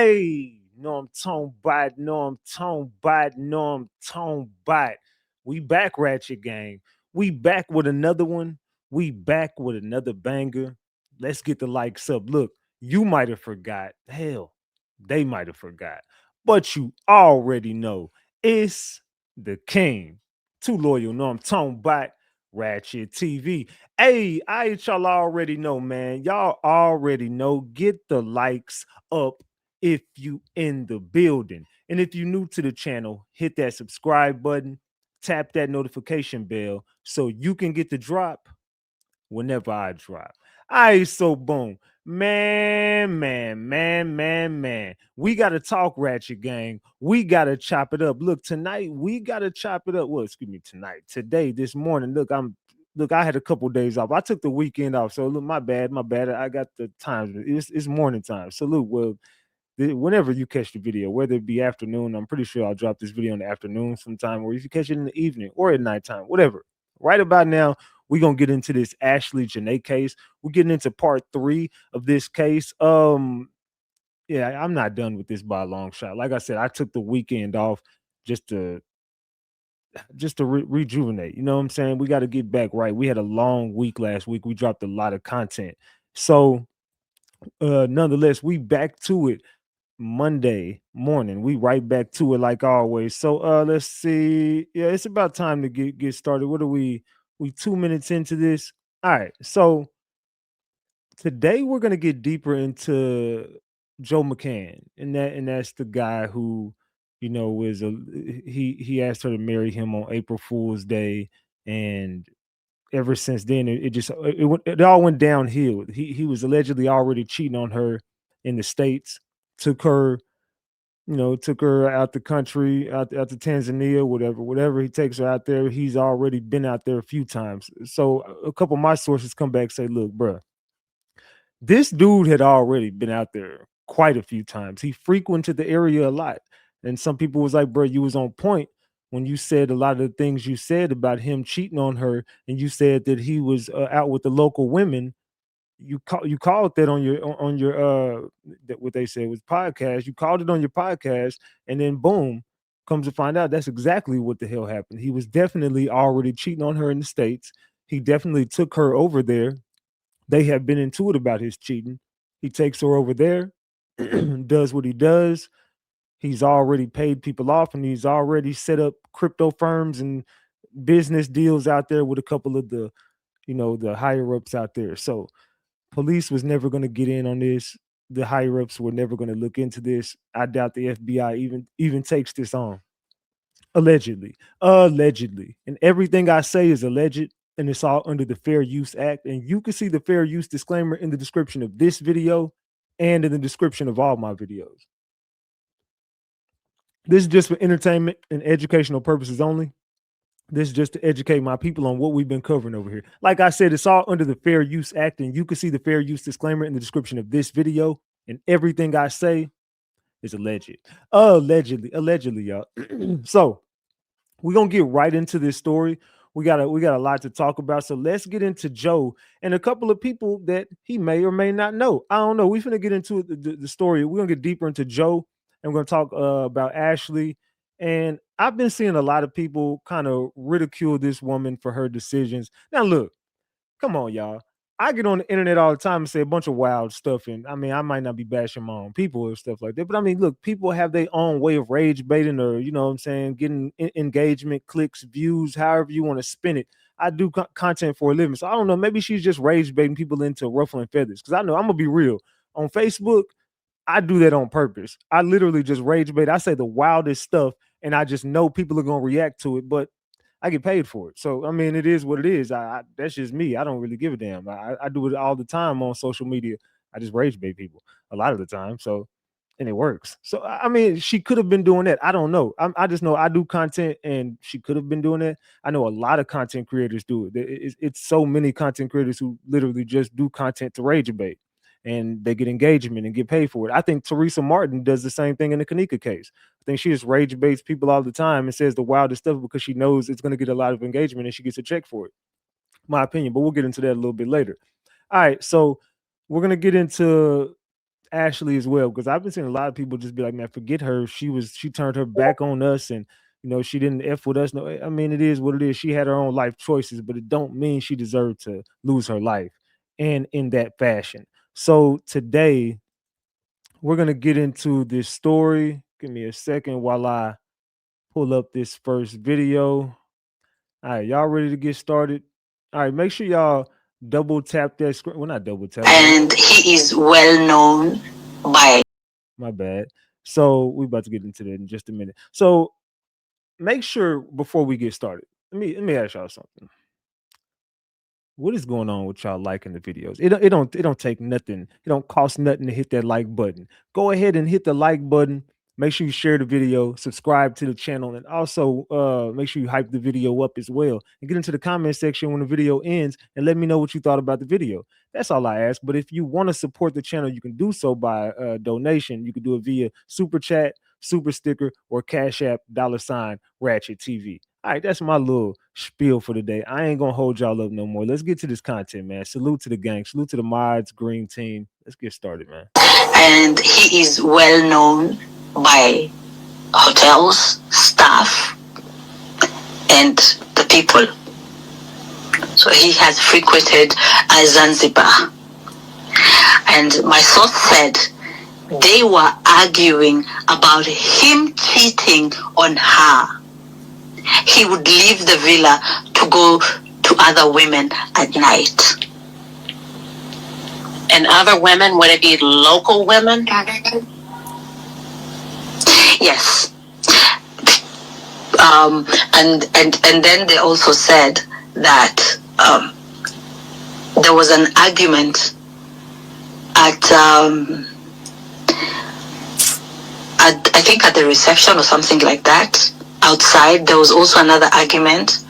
Hey, know I'm tone bite, know I'm tone bite, know I'm tone bite. We back, Ratchet Gang. We back with another one. We back with another banger. Let's get the likes up. Look, you might have forgot. Hell, they might have forgot. But you already know it's the king. Too loyal, know I'm tone bite. Ratchet TV. Hey, y'all already know, man. Y'all already know. Get the likes up if you in the building. And if you're new to the channel, hit that subscribe button, tap that notification bell so you can get the drop whenever I drop. All right, so boom. Man. We got to talk, Ratchet Gang. We got to chop it up. Look, tonight, we got to chop it up. Well, excuse me, tonight. Today, this morning. Look, I had a couple days off. I took the weekend off. So look, my bad. I got the time. It's morning time. So look, well, whenever you catch the video, whether it be afternoon, I'm pretty sure I'll drop this video in the afternoon sometime, or if you catch it in the evening or at nighttime, whatever. Right about now, we're gonna get into this Ashlee Jenae case. We're getting into part 3 of this case. Yeah, I'm not done with this by a long shot. Like I said, I took the weekend off just to rejuvenate. You know what I'm saying? We got to get back right. We had a long week last week. We dropped a lot of content. So nonetheless, we back to it Monday morning. We right back to it like always. So let's see. Yeah, it's about time to get started. What are we 2 minutes into this? All right. So today we're gonna get deeper into Joe McCann, and that's the guy who, was he asked her to marry him on April Fool's Day, and ever since then it all went downhill. He was allegedly already cheating on her in the States, took her took her out the country, out to Tanzania, whatever he takes her out there. He's already been out there a few times. So a couple of my sources come back and say, look, bruh, this dude had already been out there quite a few times. He frequented the area a lot. And some people was like, bro, you was on point when you said a lot of the things you said about him cheating on her, and you said that he was out with the local women. You called that on your what they said was podcast. You called it on your podcast, and then boom, comes to find out that's exactly what the hell happened. He was definitely already cheating on her in the States. He definitely took her over there. They have been into it about his cheating. He takes her over there, does what he does. He's already paid people off, and he's already set up crypto firms and business deals out there with a couple of the higher ups out there. So police was never going to get in on this. The higher ups were never going to look into this. I doubt the FBI even takes this on. Allegedly, and everything I say is alleged, and it's all under the Fair Use Act. And you can see the fair use disclaimer in the description of this video and in the description of all my videos. This is just for entertainment and educational purposes only. This is just to educate my people on what we've been covering over here. Like I said, it's all under the Fair Use Act, and you can see the fair use disclaimer in the description of this video. And everything I say is alleged. Allegedly, y'all. So we're gonna get right into this story. We got a lot to talk about. So let's get into Joe and a couple of people that he may or may not know. I don't know. We're gonna get into the story. We're gonna get deeper into Joe, and we're gonna talk about Ashlee. And I've been seeing a lot of people kind of ridicule this woman for her decisions. Now, look, come on, y'all. I get on the internet all the time and say a bunch of wild stuff. And I mean, I might not be bashing my own people or stuff like that. But I mean, look, people have their own way of rage baiting, or, you know what I'm saying, getting engagement, clicks, views, however you want to spin it. I do content for a living. So I don't know. Maybe she's just rage baiting people into ruffling feathers. Because I know I'm going to be real. On Facebook, I do that on purpose. I literally just rage bait. I say the wildest stuff, and I just know people are going to react to it. But I get paid for it. So I mean, it is what it is. That's just me. I don't really give a damn. I do it all the time on social media. I just rage bait people a lot of the time. So, and it works. So I mean, she could have been doing that. I don't know. I just know I do content, and she could have been doing that. I know a lot of content creators do it. It's so many content creators who literally just do content to rage bait, and they get engagement and get paid for it. I think Teresa Martin does the same thing in the Kanika case. I think she just rage baits people all the time and says the wildest stuff because she knows it's going to get a lot of engagement and she gets a check for it. My opinion, but we'll get into that a little bit later. All right, so we're going to get into Ashlee as well, because I've been seeing a lot of people just be like, man, forget her. She turned her back on us, and she didn't F with us. No, I mean, it is what it is. She had her own life choices, but it don't mean she deserved to lose her life and in that fashion. So today we're gonna get into this story. Give me a second while I pull up this first video. All right, y'all ready to get started? All right, make sure y'all double tap that screen. Well, not double tap. And he is well known by. My bad. So we about to get into that in just a minute. So make sure before we get started, let me ask y'all something. What is going on with y'all liking the videos? It don't take nothing. It don't cost nothing to hit that like button. Go ahead and hit the like button. Make sure you share the video, subscribe to the channel, and also make sure you hype the video up as well. And get into the comment section when the video ends and let me know what you thought about the video. That's all I ask. But if you want to support the channel, you can do so by donation. You can do it via super chat, super sticker, or Cash App $Ratchet TV. All right, that's my little spiel for the day. I ain't gonna hold y'all up no more. Let's get to this content, man. Salute to the gang. Salute to the mods, green team. Let's get started, man. And he is well known by hotels, staff, and the people. So he has frequented Zanzibar. And my source said they were arguing about him cheating on her. He would leave the villa to go to other women at night. And other women, would it be local women? Yes. And then they also said that there was an argument at I think at the reception or something like that. Outside, there was also another argument.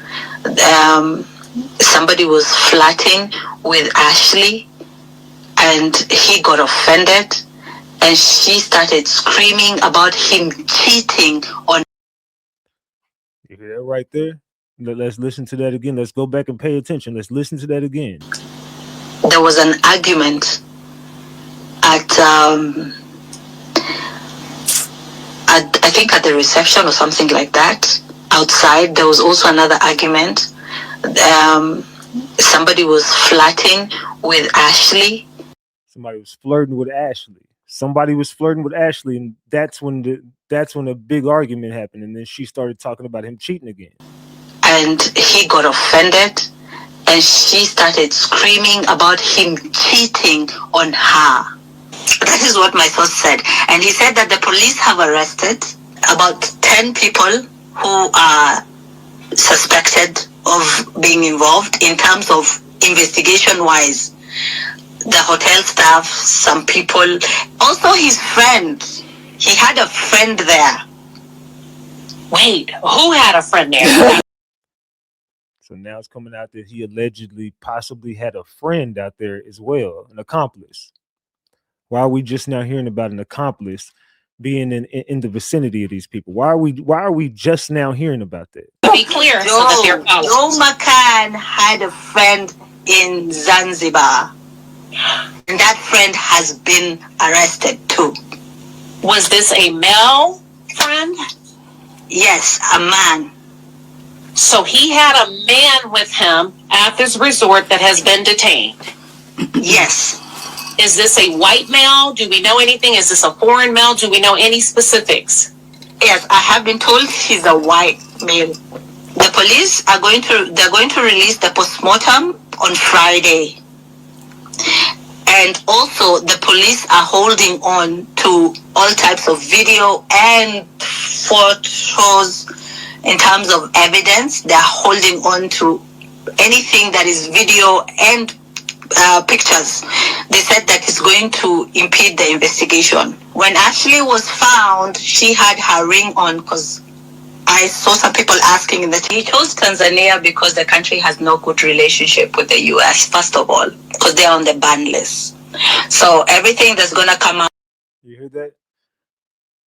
Somebody was flirting with Ashlee, and he got offended, and she started screaming about him cheating on. You hear that right there? Let's listen to that again. Let's go back and pay attention. Let's listen to that again. There was an argument at I think at the reception or something like that. Outside, there was also another argument. Somebody was flirting with Ashlee. Somebody was flirting with Ashlee. And that's when a big argument happened. And then she started talking about him cheating again. And he got offended, and she started screaming about him cheating on her. That is what my source said. And he said that the police have arrested about 10 people who are suspected of being involved in terms of investigation-wise. The hotel staff, some people, also his friend. He had a friend there. Wait, who had a friend there? So now it's coming out that he allegedly possibly had a friend out there as well, an accomplice. Why are we just now hearing about an accomplice being in the vicinity of these people? Why are we just now hearing about that? Be clear. Joe McCann had a friend in Zanzibar, and that friend has been arrested too. Was this a male friend? Yes, a man. So he had a man with him at this resort that has been detained. Yes. Is this a white male? Do we know anything? Is this a foreign male? Do we know any specifics? Yes, I have been told he's a white male. The police are going to release the postmortem on Friday. And also the police are holding on to all types of video and photos in terms of evidence. They're holding on to anything that is video and pictures. They said that it's going to impede the investigation. When Ashlee was found, she had her ring on, because I saw some people asking that he chose Tanzania because the country has no good relationship with the US, first of all, because they're on the ban list. So everything that's going to come out. You hear that?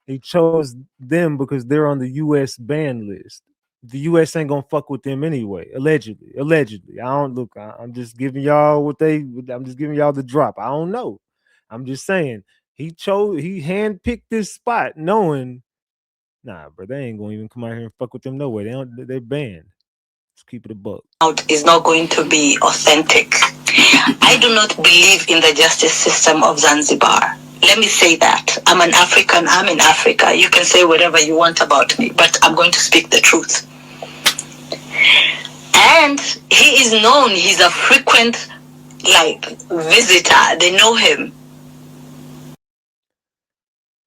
He chose them because they're on the US ban list. The US ain't gonna fuck with them anyway. Allegedly. I don't look. I'm just giving y'all I'm just giving y'all the drop. I don't know. I'm just saying He handpicked this spot knowing, nah, bro, they ain't gonna even come out here and fuck with them no way. They're banned. Let's keep it a buck. Is not going to be authentic. I do not believe in the justice system of Zanzibar. Let me say that. I'm an African. I'm in Africa. You can say whatever you want about me, but I'm going to speak the truth. And he is known. He's a frequent, visitor. They know him.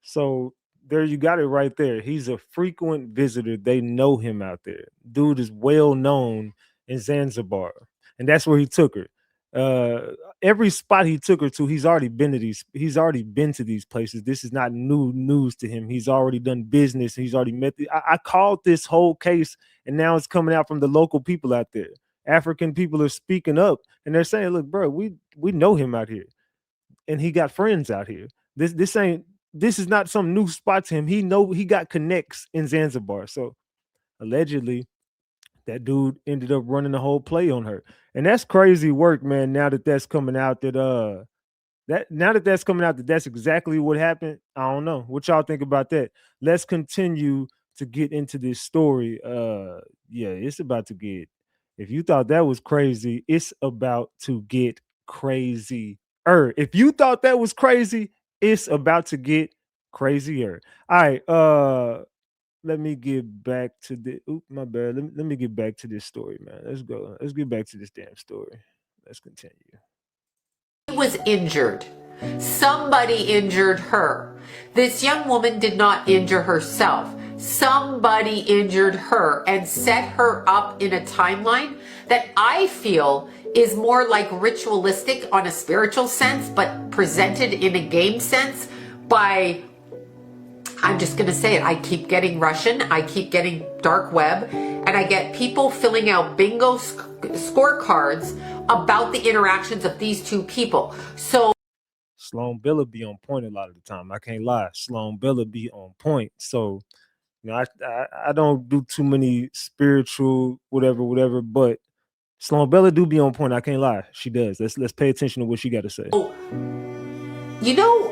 So there you got it right there. He's a frequent visitor. They know him out there. Dude is well known in Zanzibar, and that's where he took her. Every spot he took her to, he's already been to these. He's already been to these places. This is not new news to him. He's already done business. He's already met. I called this whole case, and now it's coming out from the local people out there. African people are speaking up, and they're saying, "Look, bro, we know him out here, and he got friends out here. This is not some new spot to him. He got connects in Zanzibar. So allegedly, that dude ended up running the whole play on her, and that's crazy work, man. Now that that's coming out, that's exactly what happened. I don't know what y'all think about that. Let's continue to get into this story. Yeah, it's about to get. If you thought that was crazy, it's about to get crazy. If you thought that was crazy, it's about to get crazier. All right. Let me get back to the. Oop, my bad. Let me get back to this story, man. Let's go. Let's get back to this damn story. Let's continue. Was injured. Somebody injured her. This young woman did not injure herself. Somebody injured her and set her up in a timeline that I feel is more like ritualistic on a spiritual sense, but presented in a game sense by, I'm just going to say it, I keep getting Russian, I keep getting dark web, and I get people filling out bingo scorecards about the interactions of these two people. So Sloan Billa be on point a lot of the time. I can't lie. Sloan Billa be on point. So, I don't do too many spiritual whatever, but Sloan Billa do be on point. I can't lie. She does. Let's pay attention to what she got to say. You know,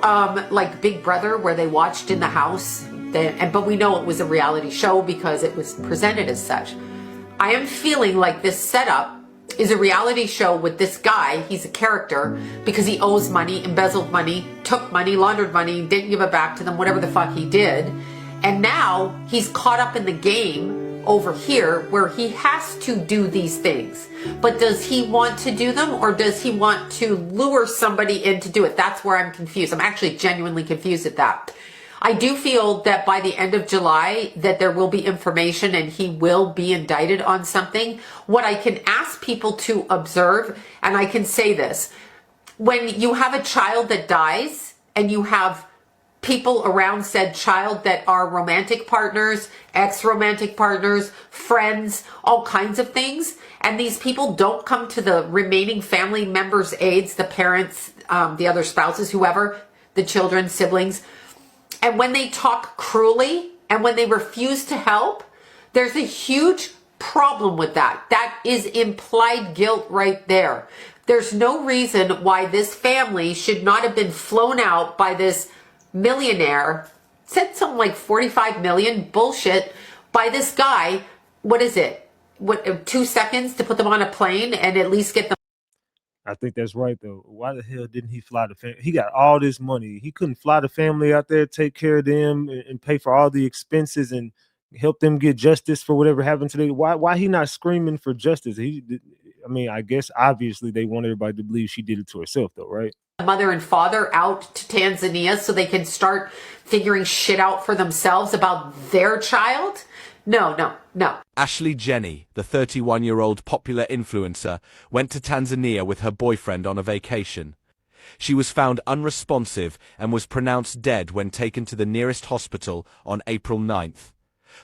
like Big Brother, where they watched in the house, but we know it was a reality show because it was presented as such. I am feeling like this setup is a reality show with this guy. He's a character because he owes money, embezzled money, took money, laundered money, didn't give it back to them, whatever the fuck he did. And now he's caught up in the game over here where he has to do these things. But does he want to do them, or does he want to lure somebody in to do it? That's where I'm confused. I'm actually genuinely confused at that. I do feel that by the end of July that there will be information and he will be indicted on something. What I can ask people to observe, and I can say this, when you have a child that dies and you have people around said child that are romantic partners, ex-romantic partners, friends, all kinds of things, and these people don't come to the remaining family members' aids, the parents, the other spouses, whoever, the children, siblings, and when they talk cruelly and when they refuse to help, there's a huge problem with that. That is implied guilt right there. There's no reason why this family should not have been flown out by this millionaire, said something like 45 million, bullshit, by this guy. What is it? 2 seconds to put them on a plane and at least get them. I think that's right, though. Why the hell didn't he fly the family? He got all this money. He couldn't fly the family out there, take care of them, and pay for all the expenses and help them get justice for whatever happened today. Why he not screaming for justice? I guess obviously they want everybody to believe she did it to herself, though, right? Mother and father out to Tanzania so they can start figuring shit out for themselves about their child? No. Ashlee Jenae, the 31-year-old popular influencer, went to Tanzania with her boyfriend on a vacation. She was found unresponsive and was pronounced dead when taken to the nearest hospital on April 9th.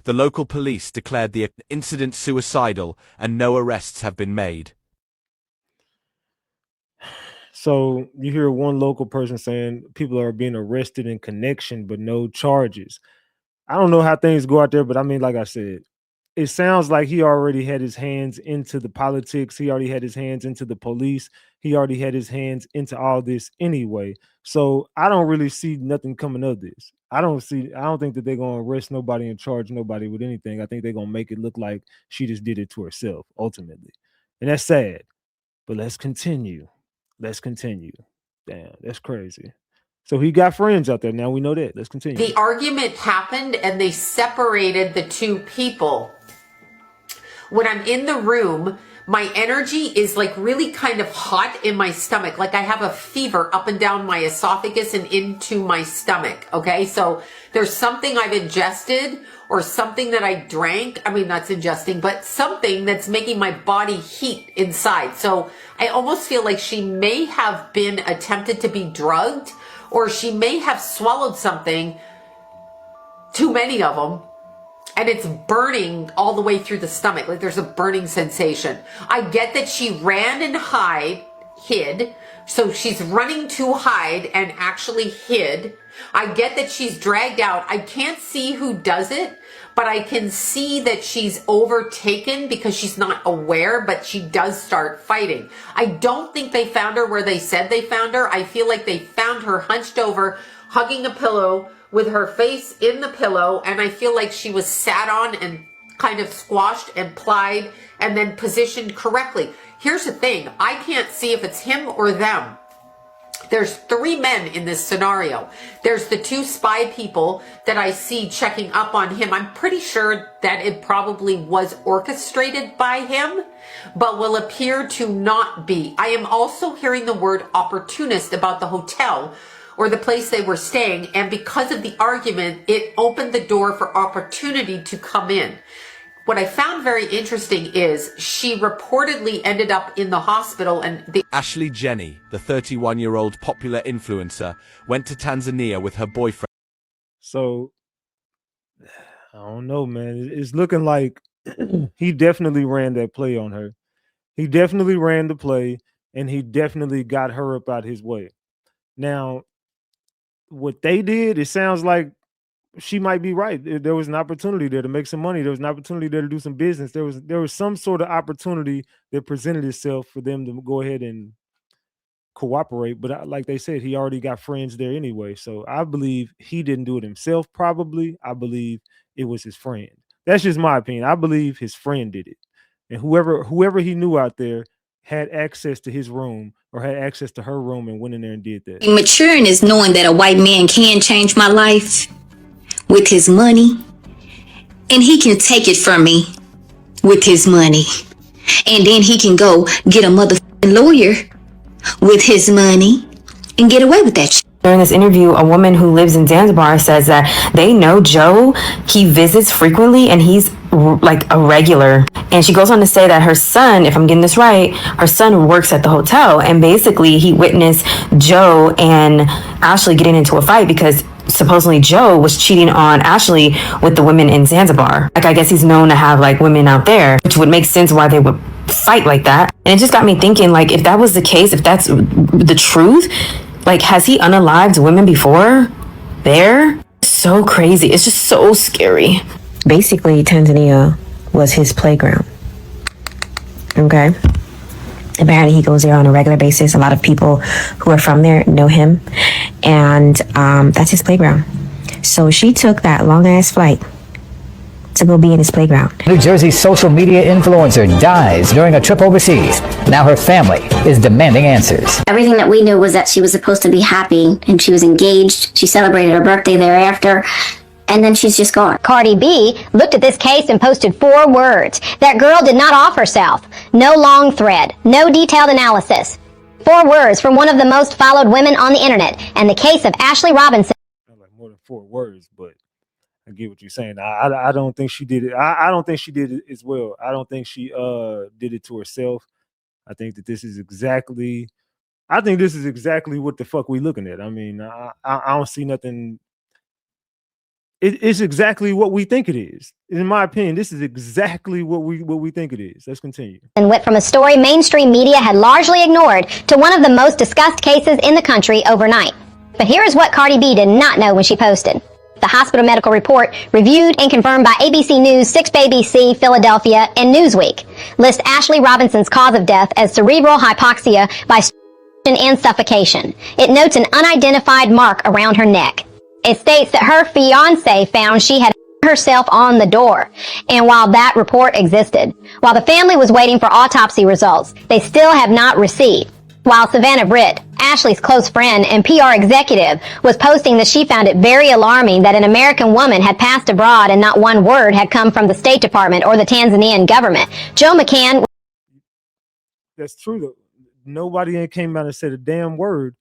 The local police declared the incident suicidal and no arrests have been made. So you hear one local person saying people are being arrested in connection, but no charges. I don't know how things go out there, but like I said, it sounds like he already had his hands into the politics. He already had his hands into the police. He already had his hands into all this anyway. So I don't really see nothing coming of this. I don't think that they're gonna arrest nobody and charge nobody with anything. I think they're gonna make it look like she just did it to herself ultimately. And that's sad. But let's continue. Let's continue. Damn, that's crazy. So he got friends out there. Now we know that. Let's continue. The argument happened and they separated the two people. When I'm in the room, my energy is like really kind of hot in my stomach. Like I have a fever up and down my esophagus and into my stomach. Okay. So there's something I've ingested or something that I drank. I mean, not ingesting, but something that's making my body heat inside. So I almost feel like she may have been attempted to be drugged, or she may have swallowed something, too many of them, and it's burning all the way through the stomach. Like there's a burning sensation. I get that she ran and hid. So she's running to hide and actually hid. I get that she's dragged out. I can't see who does it, but I can see that she's overtaken because she's not aware, but she does start fighting. I don't think they found her where they said they found her. I feel like they found her hunched over, hugging a pillow with her face in the pillow. And I feel like she was sat on and kind of squashed and plied and then positioned correctly. Here's the thing. I can't see if it's him or them. There's 3 men in this scenario. There's the 2 spy people that I see checking up on him. I'm pretty sure that it probably was orchestrated by him, but will appear to not be. I am also hearing the word opportunist about the hotel or the place they were staying. And because of the argument, it opened the door for opportunity to come in. What I found very interesting is she reportedly ended up in the hospital and Ashlee Jenae, the 31-year-old popular influencer, went to Tanzania with her boyfriend. So I don't know, man. It's looking like he definitely ran that play on her. He definitely ran the play, and he definitely got her up out his way. Now, what they did, it sounds like she might be right. There was an opportunity there to make some money. There was an opportunity there to do some business. There was some sort of opportunity that presented itself for them to go ahead and cooperate. But like they said, he already got friends there anyway. So I believe he didn't do it himself. Probably, I believe it was his friend. That's just my opinion. I believe his friend did it, and whoever he knew out there had access to his room or had access to her room and went in there and did that. Maturing is knowing that a white man can change my life with his money, and he can take it from me with his money, and then he can go get a motherfucking lawyer with his money and get away with that shit. During this interview, a woman who lives in Zanzibar says that they know Joe. He visits frequently and he's like a regular. And she goes on to say that her son, if I'm getting this right, her son works at the hotel. And basically he witnessed Joe and Ashlee getting into a fight because supposedly Joe was cheating on Ashlee with the women in Zanzibar. Like, I guess he's known to have like women out there, which would make sense why they would fight like that. And it just got me thinking, like, if that was the case, if that's the truth, like, has he unalived women before there? So crazy. It's just so scary. Basically, Tanzania was his playground. Okay. Apparently he goes there on a regular basis. A lot of people who are from there know him, and that's his playground. So she took that long ass flight to go be in his playground. New Jersey's social media influencer dies during a trip overseas. Now her family is demanding answers. Everything that we knew was that she was supposed to be happy and she was engaged. She celebrated her birthday thereafter. And then she's just gone. Cardi B looked at this case and posted 4 words. That girl did not off herself. No long thread. No detailed analysis. 4 words from one of the most followed women on the internet. And the case of Ashlee Robinson. Like more than 4 words, but I get what you're saying. I don't think she did it. I don't think she did it as well. I don't think she did it to herself. I think that this is exactly what the fuck we looking at. I mean, I don't see nothing. It's exactly what we think it is. In my opinion, this is exactly what we think it is. Let's continue. And went from a story mainstream media had largely ignored to one of the most discussed cases in the country overnight. But here is what Cardi B did not know when she posted. The hospital medical report, reviewed and confirmed by ABC News, 6 ABC, Philadelphia, and Newsweek, lists Ashlee Robinson's cause of death as cerebral hypoxia by strangulation and suffocation. It notes an unidentified mark around her neck. It states that her fiancé found she had herself on the door. And while that report existed, while the family was waiting for autopsy results, they still have not received. While Savannah Britt, Ashlee's close friend and PR executive, was posting that she found it very alarming that an American woman had passed abroad and not one word had come from the State Department or the Tanzanian government, Joe McCann... That's true, though. Nobody ain't came out and said a damn word.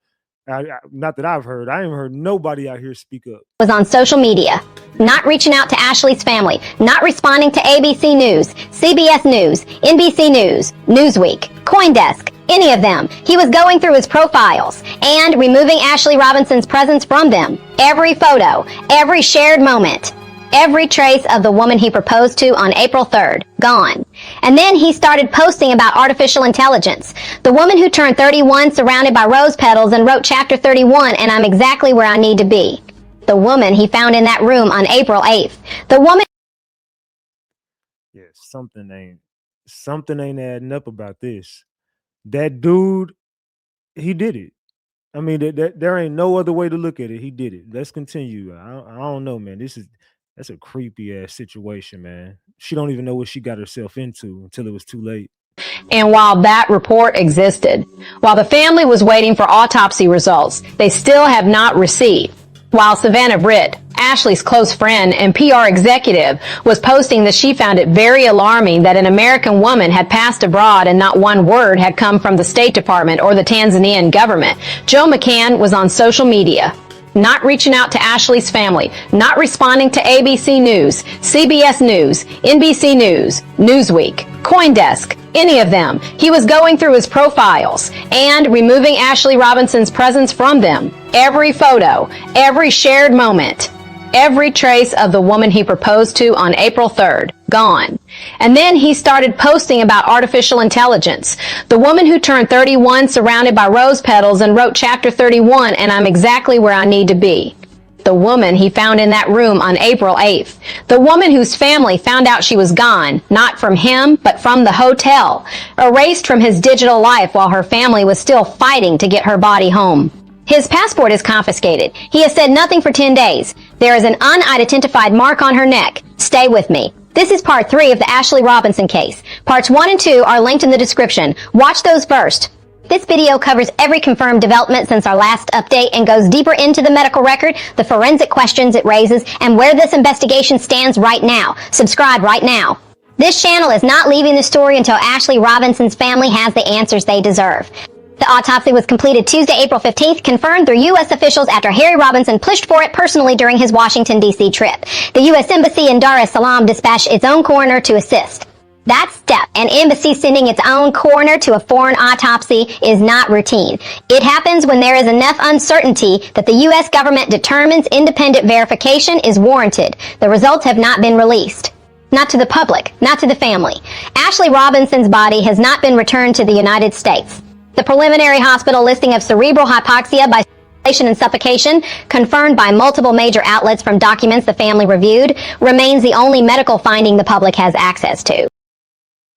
Not that I've heard. I haven't heard nobody out here speak up. ...was on social media, not reaching out to Ashlee's family, not responding to ABC News, CBS News, NBC News, Newsweek, CoinDesk, any of them. He was going through his profiles and removing Ashlee Robinson's presence from them. Every photo, every shared moment, every trace of the woman he proposed to on April 3rd, gone. And then he started posting about artificial intelligence. The woman who turned 31 surrounded by rose petals and wrote chapter 31, and I'm exactly where I need to be. The woman he found in that room on April 8th. The woman... Yeah, something ain't adding up about this. That dude, he did it. I mean, there ain't no other way to look at it. He did it. Let's continue. I don't know, man. That's a creepy ass situation, man. She don't even know what she got herself into until it was too late. And while that report existed, while the family was waiting for autopsy results, they still have not received. While Savannah Britt, Ashlee's close friend and PR executive, was posting that she found it very alarming that an American woman had passed abroad and not one word had come from the State Department or the Tanzanian government, Joe McCann was on social media, not reaching out to Ashlee's family, not responding to ABC News, CBS News, NBC News, Newsweek, CoinDesk, any of them. He was going through his profiles and removing Ashlee Robinson's presence from them. Every photo, every shared moment, every trace of the woman he proposed to on April 3rd, gone. And then he started posting about artificial intelligence. The woman who turned 31 surrounded by rose petals and wrote chapter 31, and I'm exactly where I need to be. The woman he found in that room on April 8th. The woman whose family found out she was gone, not from him, but from the hotel, erased from his digital life while her family was still fighting to get her body home. His passport is confiscated. He has said nothing for 10 days. There is an unidentified mark on her neck. Stay with me. This is part 3 of the Ashlee Robinson case. Parts 1 and 2 are linked in the description. Watch those first. This video covers every confirmed development since our last update and goes deeper into the medical record, the forensic questions it raises, and where this investigation stands right now. Subscribe right now. This channel is not leaving the story until Ashlee Robinson's family has the answers they deserve. The autopsy was completed Tuesday, April 15th, confirmed through U.S. officials after Harry Robinson pushed for it personally during his Washington, D.C. trip. The U.S. Embassy in Dar es Salaam dispatched its own coroner to assist. That step, an embassy sending its own coroner to a foreign autopsy, is not routine. It happens when there is enough uncertainty that the U.S. government determines independent verification is warranted. The results have not been released. Not to the public, not to the family. Ashlee Robinson's body has not been returned to the United States. The preliminary hospital listing of cerebral hypoxia by strangulation and suffocation, confirmed by multiple major outlets from documents the family reviewed, remains the only medical finding the public has access to.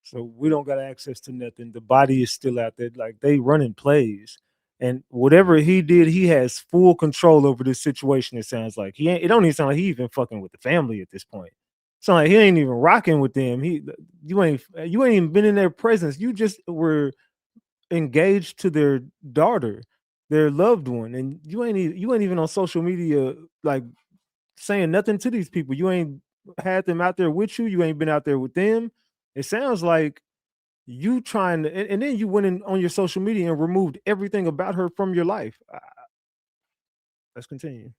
So we don't got access to nothing. The body is still out there. Like, they running plays. And whatever he did, he has full control over this situation, it sounds like. It don't even sound like he even fucking with the family at this point. It sounds like he ain't even rocking with them. You ain't even been in their presence. You just were engaged to their daughter, their loved one, and you ain't even on social media like saying nothing to these people. You ain't had them out there with you. You ain't been out there with them. It sounds like you trying to, and then you went in on your social media and removed everything about her from your life. Let's continue.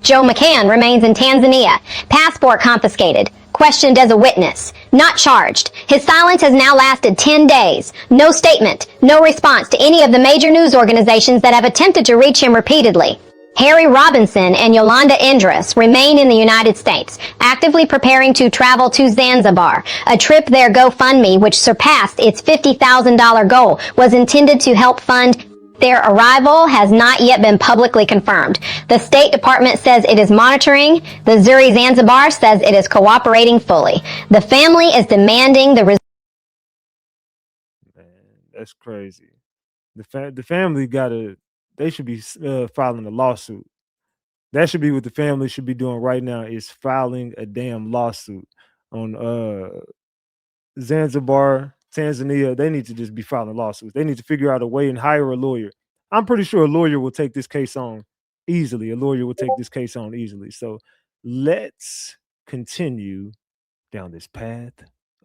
Joe McCann remains in Tanzania. Passport confiscated. Questioned as a witness. Not charged. His silence has now lasted 10 days. No statement, no response to any of the major news organizations that have attempted to reach him repeatedly. Harry Robinson and Yolanda Indris remain in the United States, actively preparing to travel to Zanzibar. A trip their GoFundMe, which surpassed its $50,000 goal, was intended to help fund Their arrival has not yet been publicly confirmed. The State Department says it is monitoring. The Zuri Zanzibar says it is cooperating fully. The family is demanding the Man, that's crazy. The family they should be filing a lawsuit. That should be what the family should be doing right now, is filing a damn lawsuit on Zanzibar, Tanzania. They need to just be filing lawsuits. They need to figure out a way and hire a lawyer. I'm pretty sure a lawyer will take this case on easily. So let's continue down this path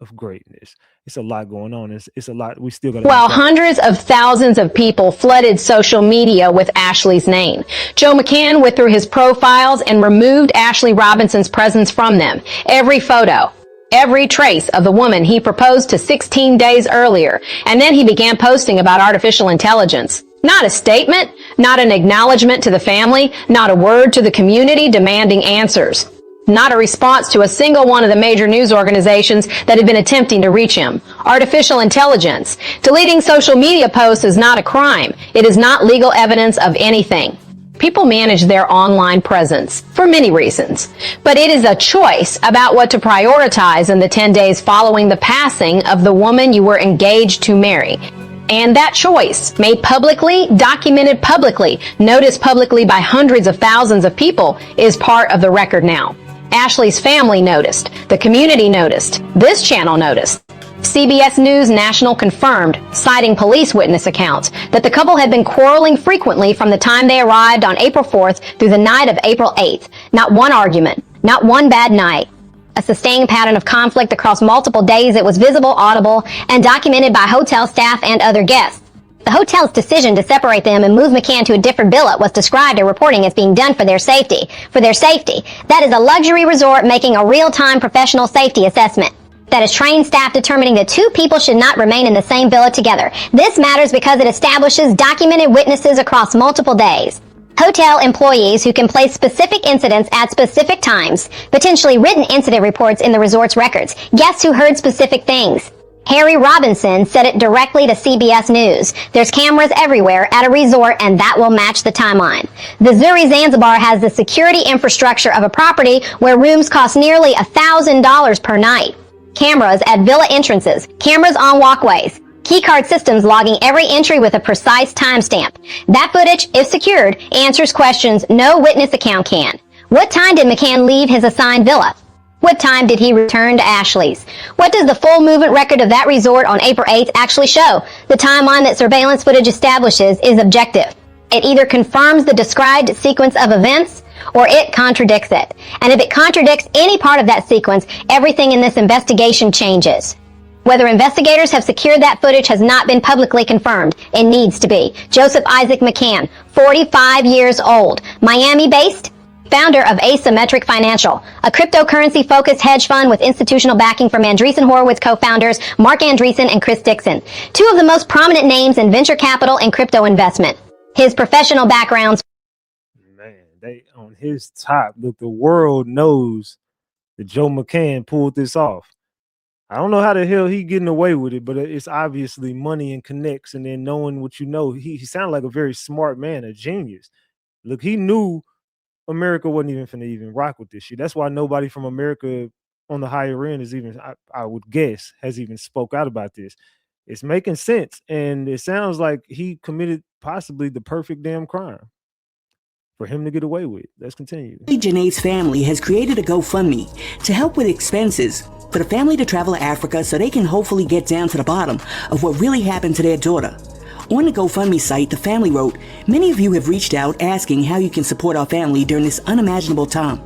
of greatness. It's a lot going on. It's a lot. We still got. While hundreds of thousands of people flooded social media with Ashlee's name, Joe McCann withdrew his profiles and removed Ashlee Robinson's presence from them. Every photo, every trace of the woman he proposed to 16 days earlier, and then he began posting about artificial intelligence. Not a statement, not an acknowledgement to the family, not a word to the community demanding answers. Not a response to a single one of the major news organizations that had been attempting to reach him. Artificial intelligence. Deleting social media posts is not a crime. It is not legal evidence of anything. People manage their online presence for many reasons, but it is a choice about what to prioritize in the 10 days following the passing of the woman you were engaged to marry. And that choice, made publicly, documented publicly, noticed publicly by hundreds of thousands of people, is part of the record now. Ashlee's family noticed. The community noticed. This channel noticed. CBS News National confirmed, citing police witness accounts, that the couple had been quarreling frequently from the time they arrived on April 4th through the night of April 8th. Not one argument, not one bad night. A sustained pattern of conflict across multiple days that was visible, audible, and documented by hotel staff and other guests. The hotel's decision to separate them and move McCann to a different villa was described in reporting as being done for their safety. For their safety. That is a luxury resort making a real-time professional safety assessment. That is trained staff determining that two people should not remain in the same villa together. This matters because it establishes documented witnesses across multiple days. Hotel employees who can place specific incidents at specific times, potentially written incident reports in the resort's records, guests who heard specific things. Harry Robinson said it directly to CBS News. There's cameras everywhere at a resort, and that will match the timeline. The Zuri Zanzibar has the security infrastructure of a property where rooms cost nearly $1,000 per night. Cameras at villa entrances, cameras on walkways, keycard systems logging every entry with a precise timestamp. That footage, if secured, answers questions no witness account can. What time did McCann leave his assigned villa? What time did he return to Ashlee's? What does the full movement record of that resort on April 8th actually show? The timeline that surveillance footage establishes is objective. It either confirms the described sequence of events, or it contradicts it. And if it contradicts any part of that sequence, everything in this investigation changes. Whether investigators have secured that footage has not been publicly confirmed. It needs to be. Joseph Isaac McCann, 45 years old, Miami-based, founder of Asymmetric Financial, a cryptocurrency-focused hedge fund with institutional backing from Andreessen Horowitz co-founders Mark Andreessen and Chris Dixon, two of the most prominent names in venture capital and crypto investment. His professional backgrounds. Man, they on his top. Look, the world knows that Joe McCann pulled this off. I don't know how the hell he getting away with it, but it's obviously money and connects, and then knowing what you know. He sounded like a very smart man, a genius. Look, he knew America wasn't even finna even rock with this shit. That's why nobody from America on the higher end is even, I would guess, has even spoke out about this. It's making sense, and it sounds like he committed possibly the perfect damn crime for him to get away with. Let's continue. Ashlee Jenae's family has created a GoFundMe to help with expenses for the family to travel to Africa so they can hopefully get down to the bottom of what really happened to their daughter. On the GoFundMe site, the family wrote, "Many of you have reached out asking how you can support our family during this unimaginable time,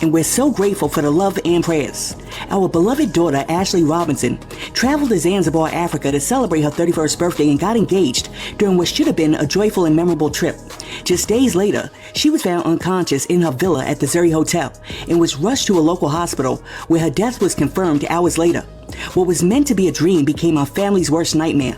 and we're so grateful for the love and prayers. Our beloved daughter, Ashlee Robinson, traveled to Zanzibar, Africa to celebrate her 31st birthday and got engaged during what should have been a joyful and memorable trip. Just days later, she was found unconscious in her villa at the Zuri Hotel and was rushed to a local hospital where her death was confirmed hours later. What was meant to be a dream became our family's worst nightmare.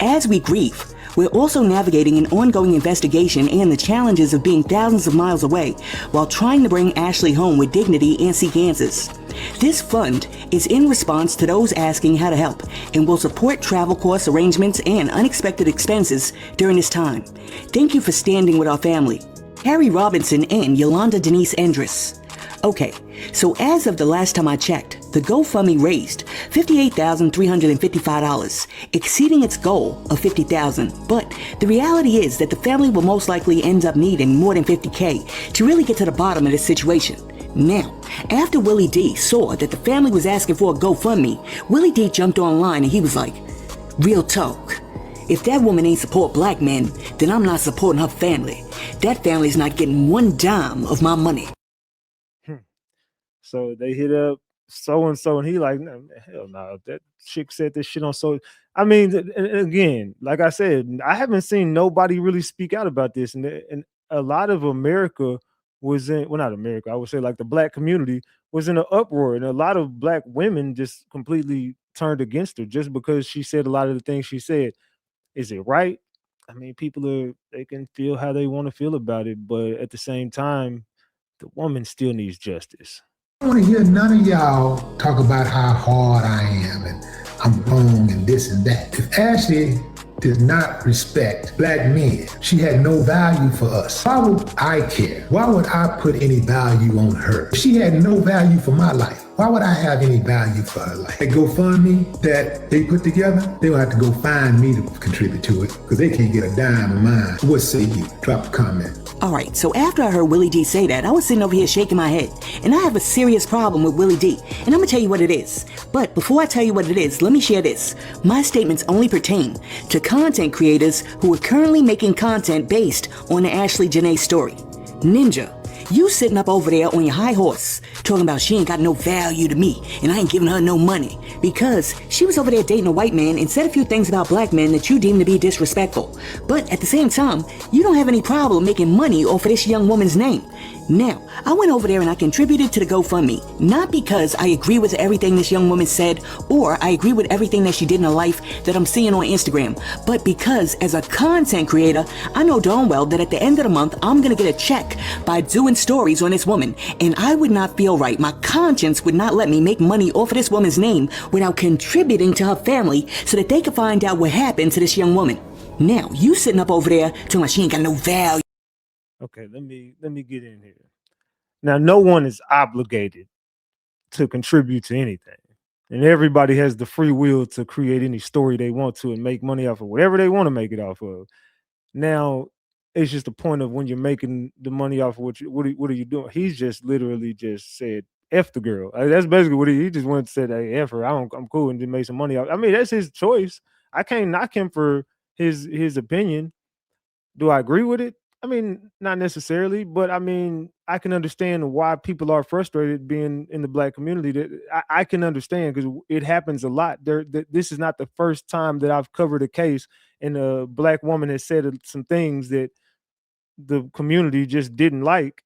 As we grieve, We're also navigating an ongoing investigation and the challenges of being thousands of miles away while trying to bring Ashlee home with dignity and seek answers. This fund is in response to those asking how to help and will support travel costs, arrangements, and unexpected expenses during this time. Thank you for standing with our family. Harry Robinson and Yolanda Denise Endress. Okay, so as of the last time I checked, the GoFundMe raised $58,355, exceeding its goal of $50,000. But the reality is that the family will most likely end up needing more than $50K to really get to the bottom of this situation. Now, after Willie D saw that the family was asking for a GoFundMe, Willie D jumped online and he was like, "Real talk. If that woman ain't support black men, then I'm not supporting her family. That family's not getting one dime of my money." So they hit up so-and-so, and he like, "No, hell no, that chick said this shit on so." I mean, and again, like I said, I haven't seen nobody really speak out about this, and a lot of America was in, well, not America, I would say like the black community was in an uproar, and a lot of black women just completely turned against her just because she said a lot of the things she said. Is it right? I mean, they can feel how they want to feel about it, but at the same time, the woman still needs justice. I don't want to hear none of y'all talk about how hard I am and I'm wrong and this and that. If Ashlee did not respect black men, she had no value for us. Why would I care? Why would I put any value on her? If she had no value for my life, why would I have any value for her life? They GoFundMe that they put together, they will have to go find me to contribute to it because they can't get a dime of mine. What say you? Drop a comment. Alright, so after I heard Willie D say that, I was sitting over here shaking my head. And I have a serious problem with Willie D. And I'm gonna tell you what it is. But before I tell you what it is, let me share this. My statements only pertain to content creators who are currently making content based on the Ashlee Jenae story. Ninja, you sitting up over there on your high horse, talking about she ain't got no value to me, and I ain't giving her no money, because she was over there dating a white man and said a few things about black men that you deem to be disrespectful. But at the same time, you don't have any problem making money off of this young woman's name. Now, I went over there and I contributed to the GoFundMe, not because I agree with everything this young woman said, or I agree with everything that she did in her life that I'm seeing on Instagram, but because as a content creator, I know darn well that at the end of the month, I'm gonna get a check by doing stories on this woman, and I would not feel right. My conscience would not let me make money off of this woman's name without contributing to her family so that they could find out what happened to this young woman. Now, you sitting up over there talking about she ain't got no value. Okay, let me get in here. Now, no one is obligated to contribute to anything, and everybody has the free will to create any story they want to and make money off of whatever they want to make it off of. Now, it's just the point of when you're making the money off of what are you doing? He's just literally just said F the girl. That's basically what he just went and said, "Hey, F her. I'm cool," and just make some money off. I mean, that's his choice. I can't knock him for his opinion. Do I agree with it? I mean, not necessarily, but I mean, I can understand why people are frustrated being in the black community. That I can understand because it happens a lot. This is not the first time that I've covered a case and a black woman has said some things that the community just didn't like,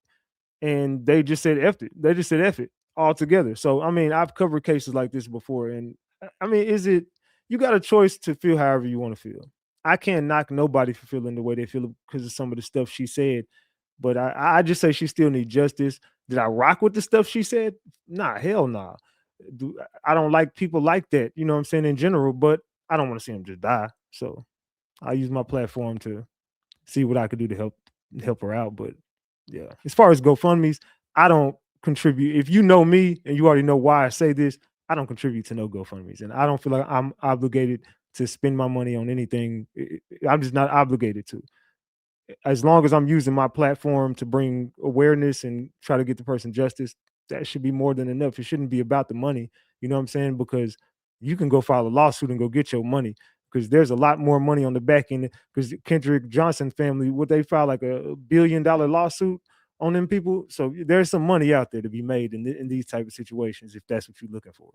and they just said F it. They just said F it altogether. So I mean, I've covered cases like this before, and I mean, you got a choice to feel however you want to feel. I can't knock nobody for feeling the way they feel because of some of the stuff she said, but I just say she still needs justice. Did I rock with the stuff she said? Nah, hell nah. I don't like people like that, you know what I'm saying, in general, but I don't want to see them just die. So I use my platform to see what I could do to help her out. But yeah, as far as GoFundMe's, I don't contribute. If you know me and you already know why I say this, I don't contribute to no GoFundMe's, and I don't feel like I'm obligated to spend my money on anything. I'm just not obligated to. As long as I'm using my platform to bring awareness and try to get the person justice, that should be more than enough. It shouldn't be about the money. You know what I'm saying? Because you can go file a lawsuit and go get your money because there's a lot more money on the back end. Because Kendrick Johnson family, would they file like a $1 billion lawsuit on them people? So there's some money out there to be made in these type of situations if that's what you're looking for.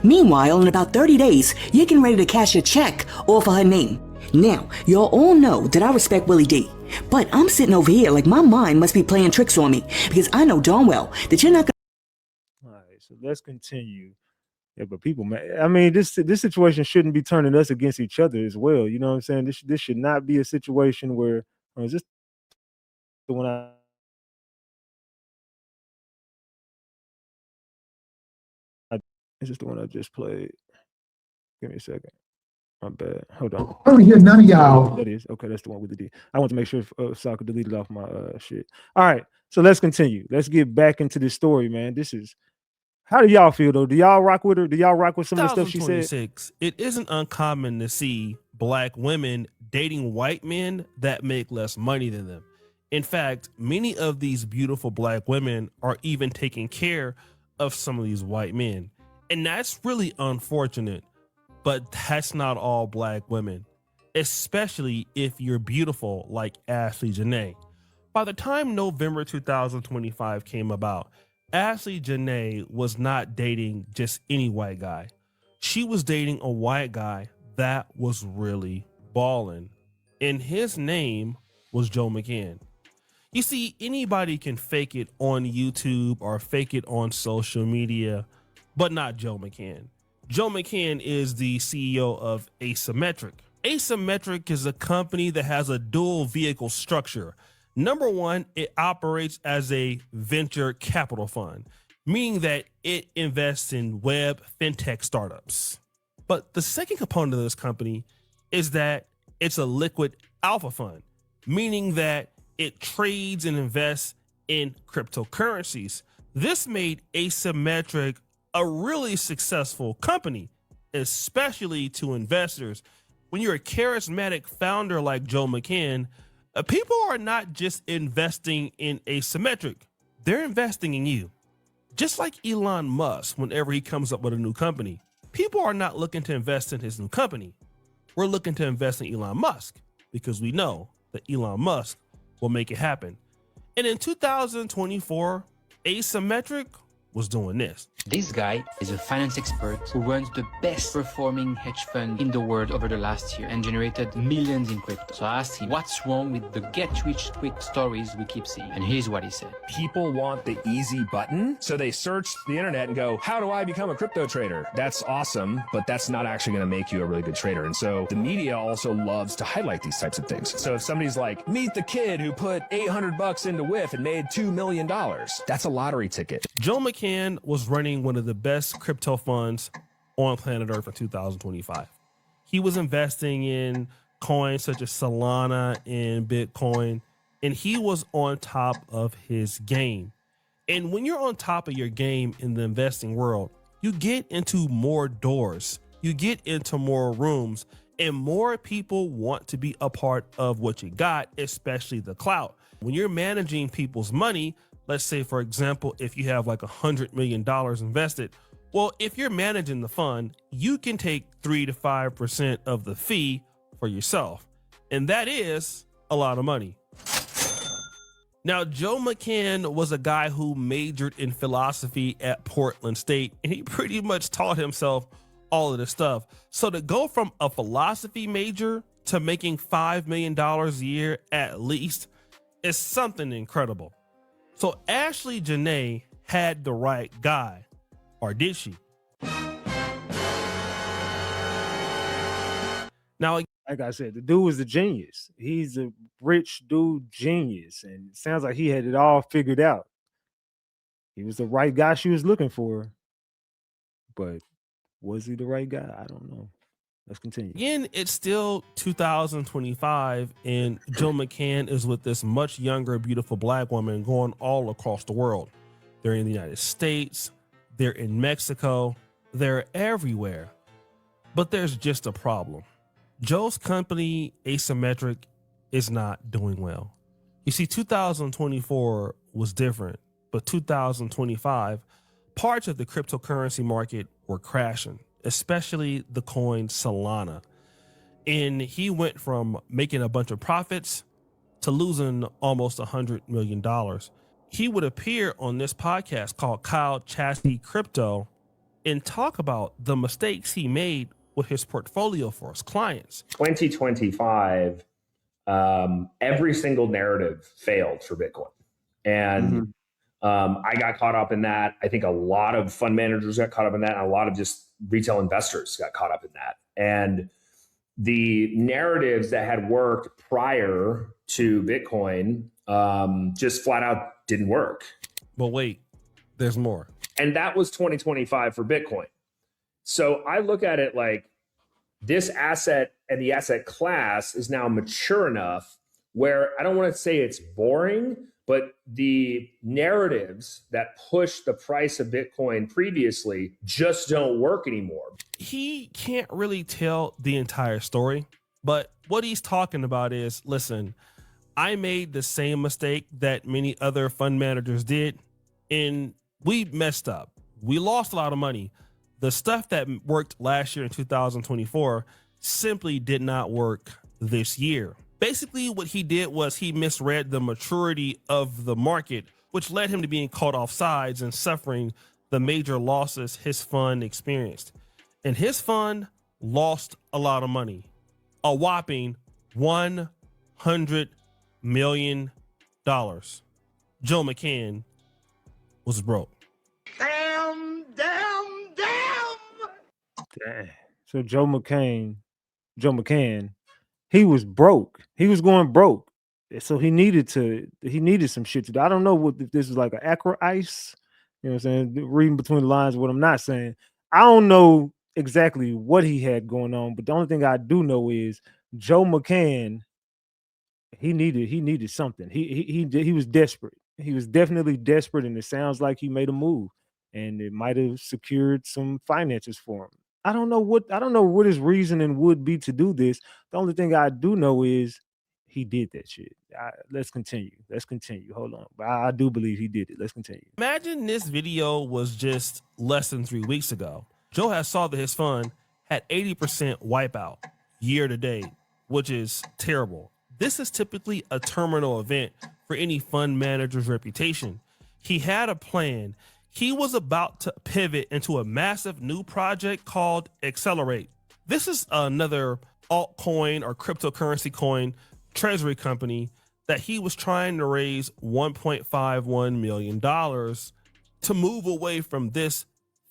Meanwhile, in about 30 days, you're getting ready to cash a check off of her name. Now, y'all all know that I respect Willie D, but I'm sitting over here like my mind must be playing tricks on me because I know darn well that you're not gonna. All right, so let's continue. Yeah, but people, man, I mean, this situation shouldn't be turning us against each other as well. You know what I'm saying? This should not be a situation where is this the one is this the one I just played? Give me a second. My bad. Hold on. I don't hear none of y'all. That is okay. That's the one with the D. I want to make sure so I could delete it off my shit. All right, so let's continue. Let's get back into this story, man. This is. How do y'all feel though? Do y'all rock with her? Do y'all rock with some of the stuff she said? It isn't uncommon to see black women dating white men that make less money than them. In fact, many of these beautiful black women are even taking care of some of these white men. And that's really unfortunate, but that's not all black women, especially if you're beautiful like Ashlee Jenae. By the time November 2025 came about, Ashlee Jenae was not dating just any white guy. She was dating a white guy that was really balling, and his name was Joe McCann. You see, anybody can fake it on YouTube or fake it on social media, but not Joe McCann. Joe McCann is the CEO of Asymmetric. Asymmetric is a company that has a dual vehicle structure. Number one, it operates as a venture capital fund, meaning that it invests in web fintech startups. But the second component of this company is that it's a liquid alpha fund, meaning that it trades and invests in cryptocurrencies. This made Asymmetric a really successful company, especially to investors. When you're a charismatic founder like Joe McCann, people are not just investing in Asymmetric, they're investing in you. Just like Elon Musk, whenever he comes up with a new company, people are not looking to invest in his new company. We're looking to invest in Elon Musk because we know that Elon Musk will make it happen. And in 2024, Asymmetric was doing this. This guy is a finance expert who runs the best performing hedge fund in the world over the last year and generated millions in crypto. So I asked him, what's wrong with the get rich quick stories we keep seeing? And here's what he said. People want the easy button, so they search the internet and go, how do I become a crypto trader? That's awesome, but that's not actually going to make you a really good trader. And so the media also loves to highlight these types of things. So if somebody's like, meet the kid who put $800 into WIF and made $2 million, that's a lottery ticket. Joe McCann was running one of the best crypto funds on planet Earth in 2025. He was investing in coins such as Solana and Bitcoin, and he was on top of his game. And when you're on top of your game in the investing world, you get into more doors, you get into more rooms, and more people want to be a part of what you got, especially the clout. When you're managing people's money, let's say, for example, if you have like $100 million invested, well, if you're managing the fund, you can take 3 to 5% of the fee for yourself. And that is a lot of money. Now, Joe McCann was a guy who majored in philosophy at Portland State, and he pretty much taught himself all of this stuff. So to go from a philosophy major to making $5 million a year at least is something incredible. So Ashlee Jenae had the right guy, or did she? Now, like I said, the dude was a genius. He's a rich dude genius, and it sounds like he had it all figured out. He was the right guy she was looking for, but was he the right guy? I don't know. Let's continue. Again, it's still 2025, and Joe McCann is with this much younger, beautiful black woman going all across the world. They're in the United States, they're in Mexico, they're everywhere. But there's just a problem. Joe's company, Asymmetric, is not doing well. You see, 2024 was different, but 2025, parts of the cryptocurrency market were crashing, especially the coin Solana. And he went from making a bunch of profits to losing almost $100 million. He would appear on this podcast called Kyle Chastity Crypto and talk about the mistakes he made with his portfolio for his clients. 2025, every single narrative failed for Bitcoin. And I got caught up in that. I think a lot of fund managers got caught up in that, and a lot of just retail investors got caught up in that. And the narratives that had worked prior to Bitcoin just flat out didn't work. But wait, there's more. And that was 2025 for Bitcoin. So I look at it like this asset and the asset class is now mature enough where I don't want to say it's boring, but the narratives that pushed the price of Bitcoin previously just don't work anymore. He can't really tell the entire story, but what he's talking about is, listen, I made the same mistake that many other fund managers did, and we messed up. We lost a lot of money. The stuff that worked last year in 2024 simply did not work this year. Basically, what he did was he misread the maturity of the market, which led him to being caught off sides and suffering the major losses his fund experienced. And his fund lost a lot of money, a whopping $100 million. Joe McCann was broke. Damn. So Joe McCann, he was broke. He was going broke. So he needed some shit to do. I don't know if this is like an Acro Ice. You know what I'm saying? Reading between the lines of what I'm not saying. I don't know exactly what he had going on, but the only thing I do know is Joe McCann, he needed something. He was desperate. He was definitely desperate, and it sounds like he made a move, and it might have secured some finances for him. I don't know what his reasoning would be to do this. The only thing I do know is he did that shit. Let's continue. Hold on. But I do believe he did it. Let's continue. Imagine this video was just less than 3 weeks ago. Joe has saw that his fund had 80% wipeout year to date, which is terrible. This is typically a terminal event for any fund manager's reputation. He had a plan. He was about to pivot into a massive new project called Accelerate. This is another altcoin or cryptocurrency coin treasury company that he was trying to raise $1.51 million to move away from this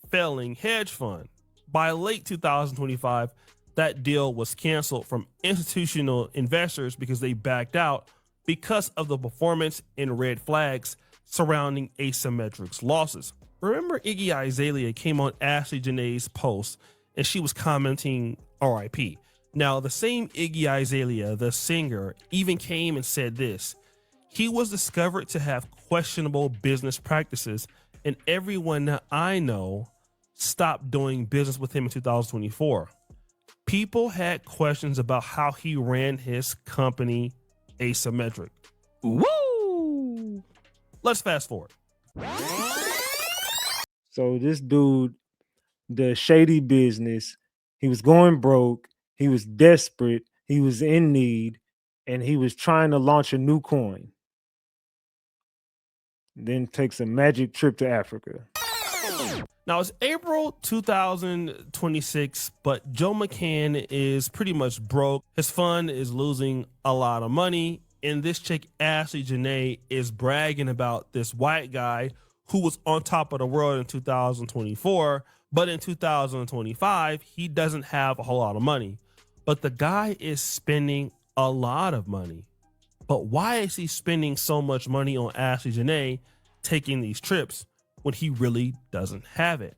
failing hedge fund. By late 2025, that deal was canceled from institutional investors because they backed out because of the performance and red flags surrounding Asymmetric's losses. Remember, Iggy Azalea came on Ashlee Jenae's post and she was commenting RIP. Now, the same Iggy Azalea, the singer, even came and said this: he was discovered to have questionable business practices, and everyone that I know stopped doing business with him in 2024. People had questions about how he ran his company, Asymmetric. Woo! Let's fast forward. So this dude, the shady business, he was going broke, he was desperate, he was in need, and he was trying to launch a new coin. Then takes a magic trip to Africa. Now it's April 2026, but Joe McCann is pretty much broke. His fund is losing a lot of money. And this chick, Ashlee Jenae, is bragging about this white guy who was on top of the world in 2024. But in 2025, he doesn't have a whole lot of money. But the guy is spending a lot of money. But why is he spending so much money on Ashlee Jenae taking these trips when he really doesn't have it?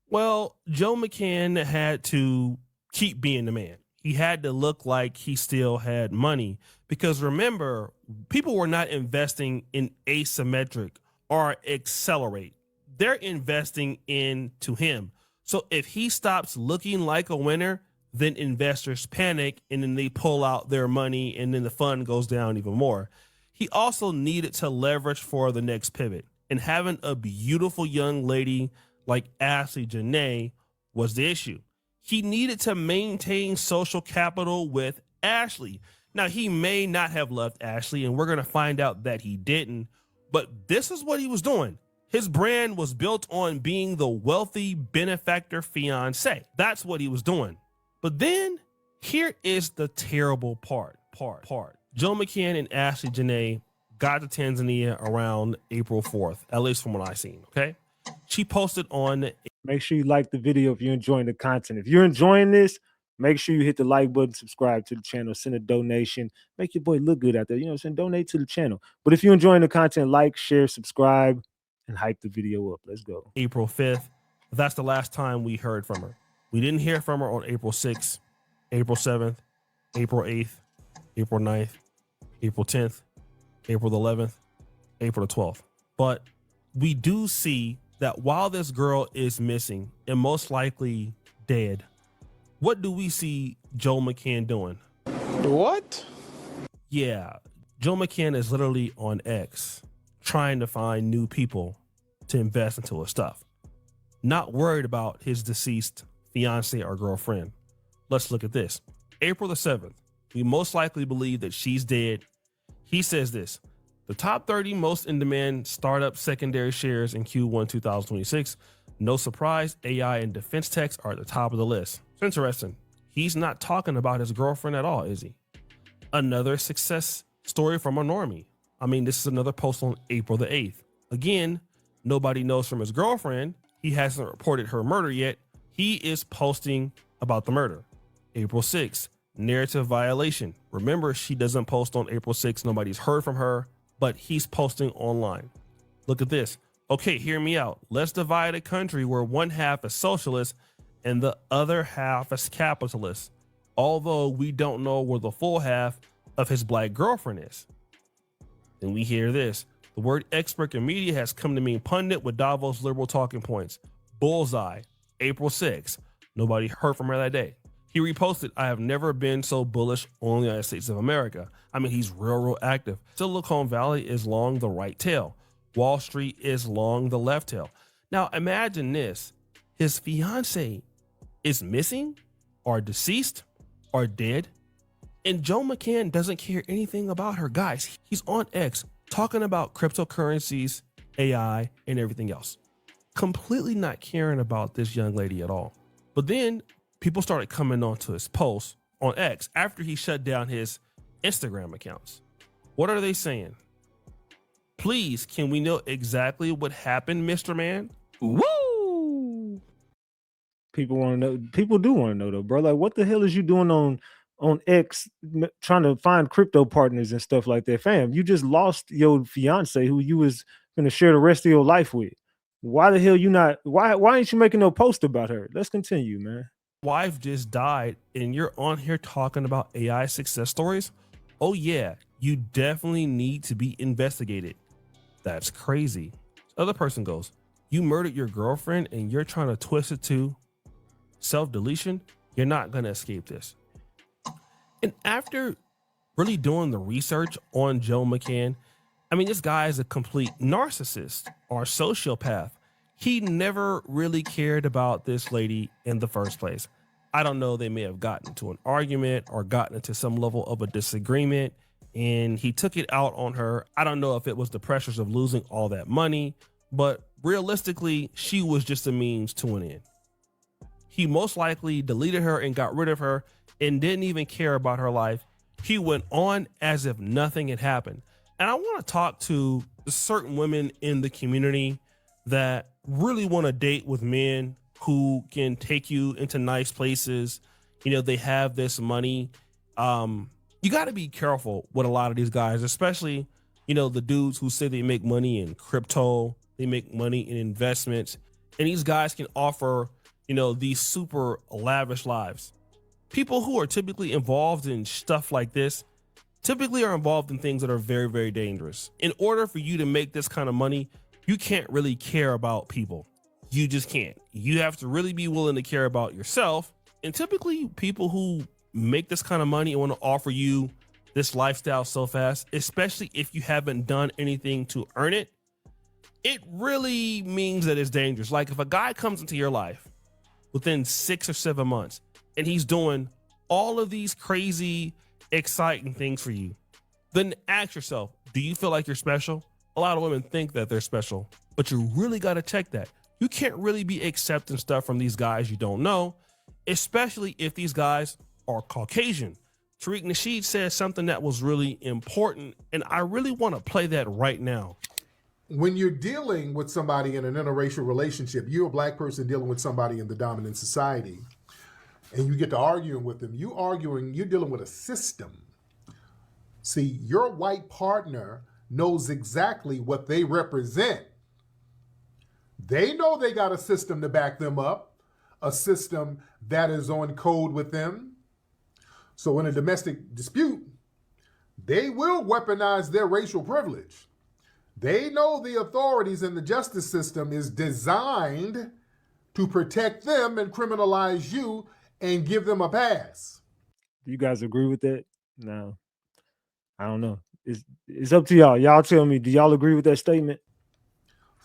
Well, Joe McCann had to keep being the man. He had to look like he still had money, because remember, people were not investing in Asymmetric or Accelerate. They're investing into him. So if he stops looking like a winner, then investors panic and then they pull out their money and then the fund goes down even more. He also needed to leverage for the next pivot, and having a beautiful young lady like Ashlee Jenae was the issue. He needed to maintain social capital with Ashlee. Now, he may not have loved Ashlee, and we're going to find out that he didn't, but this is what he was doing. His brand was built on being the wealthy benefactor fiancé. That's what he was doing. But then here is the terrible part. Joe McCann and Ashlee Jenae got to Tanzania around April 4th, at least from what I seen, okay? She posted on... Make sure you like the video if you're enjoying the content. If you're enjoying this, make sure you hit the like button, subscribe to the channel, send a donation, make your boy look good out there. You know what I'm saying? Donate to the channel. But if you're enjoying the content, like, share, subscribe, and hype the video up. Let's go. April 5th. That's the last time we heard from her. We didn't hear from her on April 6th, April 7th, April 8th, April 9th, April 10th, April 11th, April the 12th. But we do see that while this girl is missing and most likely dead, what do we see Joe McCann doing? What? Yeah, Joe McCann is literally on X trying to find new people to invest into his stuff. Not worried about his deceased fiance or girlfriend. Let's look at this. April the 7th, we most likely believe that she's dead. He says this: the top 30 most in demand startup secondary shares in Q1 2026. No surprise, AI and defense techs are at the top of the list. It's interesting. He's not talking about his girlfriend at all, is he? Another success story from a normie. I mean, this is another post on April the 8th. Again, nobody knows from his girlfriend. He hasn't reported her murder yet. He is posting about the murder. April 6th, narrative violation. Remember, she doesn't post on April 6th. Nobody's heard from her, but he's posting online. Look at this. Okay, hear me out. Let's divide a country where one half is socialist and the other half is capitalist, although we don't know where the full half of his black girlfriend is. Then we hear this. The word expert in media has come to mean pundit with Davos liberal talking points. Bullseye, April 6th. Nobody heard from her that day. He reposted, I have never been so bullish on the United States of America. I mean, he's real active. Silicon Valley is long the right tail. Wall Street is long the left tail. Now imagine this. His fiance is missing or deceased or dead, and Joe McCann doesn't care anything about her. Guys, he's on X talking about cryptocurrencies, AI, and everything else. Completely not caring about this young lady at all. But then people started coming onto his posts on X after he shut down his Instagram accounts. What are they saying? Please, can we know exactly what happened, Mr. Man? Woo! People want to know. People do want to know though, bro. Like, what the hell is you doing on X trying to find crypto partners and stuff like that? Fam, you just lost your fiance who you was gonna share the rest of your life with. Why the hell you not? Why ain't you making no post about her? Let's continue, man. Wife just died and you're on here talking about AI success stories? Oh yeah, you definitely need to be investigated. That's crazy. Other person goes, you murdered your girlfriend and you're trying to twist it to self-deletion? You're not gonna escape this. And after really doing the research on Joe McCann, I mean, this guy is a complete narcissist or sociopath. He never really cared about this lady in the first place. I don't know, they may have gotten into an argument or gotten into some level of a disagreement and he took it out on her. I don't know if it was the pressures of losing all that money, but realistically, she was just a means to an end. He most likely deleted her and got rid of her and didn't even care about her life. He went on as if nothing had happened. And I want to talk to certain women in the community that really want to date with men who can take you into nice places. You know, they have this money. You got to be careful with a lot of these guys, especially, you know, the dudes who say they make money in crypto, they make money in investments, and these guys can offer, you know, these super lavish lives. People who are typically involved in stuff like this typically are involved in things that are very, very dangerous. In order for you to make this kind of money, you can't really care about people. You just can't. You have to really be willing to care about yourself. And typically people who make this kind of money and want to offer you this lifestyle so fast, especially if you haven't done anything to earn it, it really means that it's dangerous. Like if a guy comes into your life within 6 or 7 months and he's doing all of these crazy, exciting things for you, then ask yourself, do you feel like you're special? A lot of women think that they're special, but you really got to check that. You can't really be accepting stuff from these guys you don't know, especially if these guys are Caucasian. Tariq Nasheed said something that was really important, and I really want to play that right now. When you're dealing with somebody in an interracial relationship, you're a black person dealing with somebody in the dominant society, and you get to arguing with them. You're dealing with a system. See, your white partner knows exactly what they represent. They know they got a system to back them up, a system that is on code with them. So in a domestic dispute, they will weaponize their racial privilege. They know the authorities in the justice system is designed to protect them and criminalize you and give them a pass. Do you guys agree with that? No. I don't know. It's up to y'all. Y'all tell me, do y'all agree with that statement?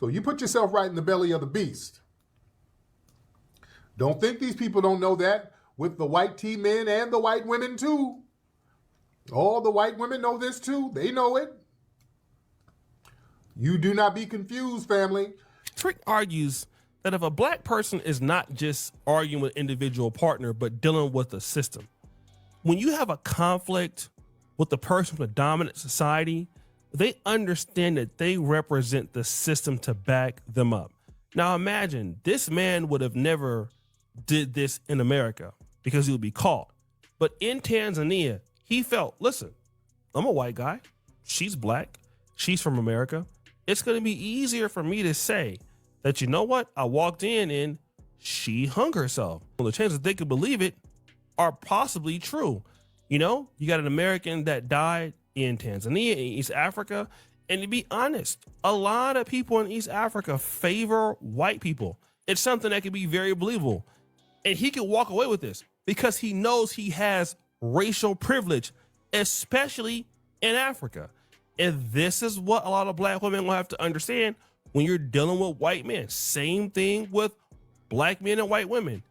So you put yourself right in the belly of the beast. Don't think these people don't know that, with the white T men and the white women too. All the white women know this too. They know it. You do not be confused, family. Trick argues that if a black person is not just arguing with an individual partner, but dealing with a system, when you have a conflict with the person from the dominant society, they understand that they represent the system to back them up. Now imagine this man would have never did this in America because he would be caught. But in Tanzania, he felt, listen, I'm a white guy. She's black. She's from America. It's going to be easier for me to say that, you know what? I walked in and she hung herself. Well, the chances they could believe it are possibly true. You know, you got an American that died in Tanzania, in East Africa. And to be honest, a lot of people in East Africa favor white people. It's something that can be very believable. And he can walk away with this because he knows he has racial privilege, especially in Africa. And this is what a lot of black women will have to understand when you're dealing with white men. Same thing with black men and white women.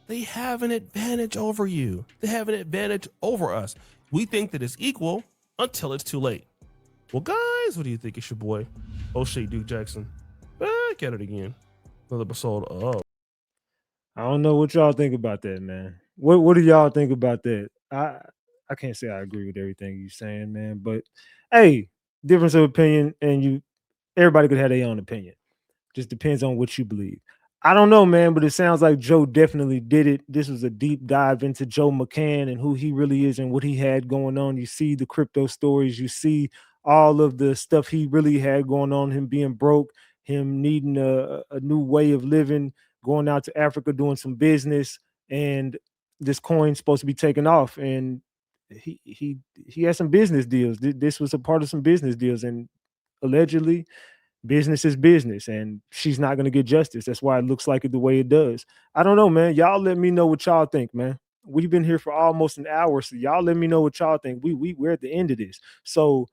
They have an advantage over you. They have an advantage over us. We think that it's equal until it's too late. Well, guys, what do you think? It's your boy, O'Shea Duke Jackson. Back at it again. Another episode of... I don't know what y'all think about that, man. What do y'all think about that? I can't say I agree with everything you're saying, man. But hey, difference of opinion, and everybody could have their own opinion. Just depends on what you believe. I don't know, man, but it sounds like Joe definitely did it. This was a deep dive into Joe McCann and who he really is and what he had going on. You see the crypto stories, you see all of the stuff he really had going on, him being broke, him needing a new way of living, going out to Africa, doing some business, and this coin's supposed to be taken off. And he had some business deals. This was a part of some business deals, and allegedly business is business, and she's not going to get justice. That's why it looks like it the way it does. I don't know, man. Y'all let me know what y'all think, man. We've been here for almost an hour, so y'all let me know what y'all think. We're at the end of this. So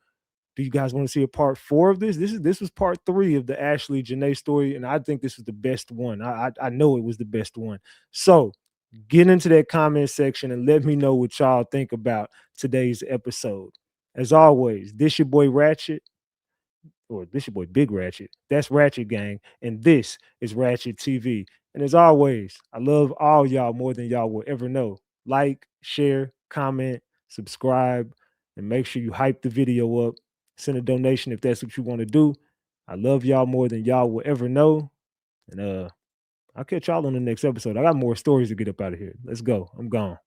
do you guys want to see a part 4 of this? This was part 3 of the Ashlee Jenae story, and I think this was the best one. I know it was the best one. So get into that comment section and let me know what y'all think about today's episode. As always, this your boy Ratchet, or this your boy Big Ratchet. That's Ratchet Gang, and this is Ratchet TV. And as always, I love all y'all more than y'all will ever know. Like, share, comment, subscribe, and make sure you hype the video up. Send a donation if that's what you want to do. I love y'all more than y'all will ever know. And I'll catch y'all on the next episode. I got more stories to get up out of here. Let's go. I'm gone.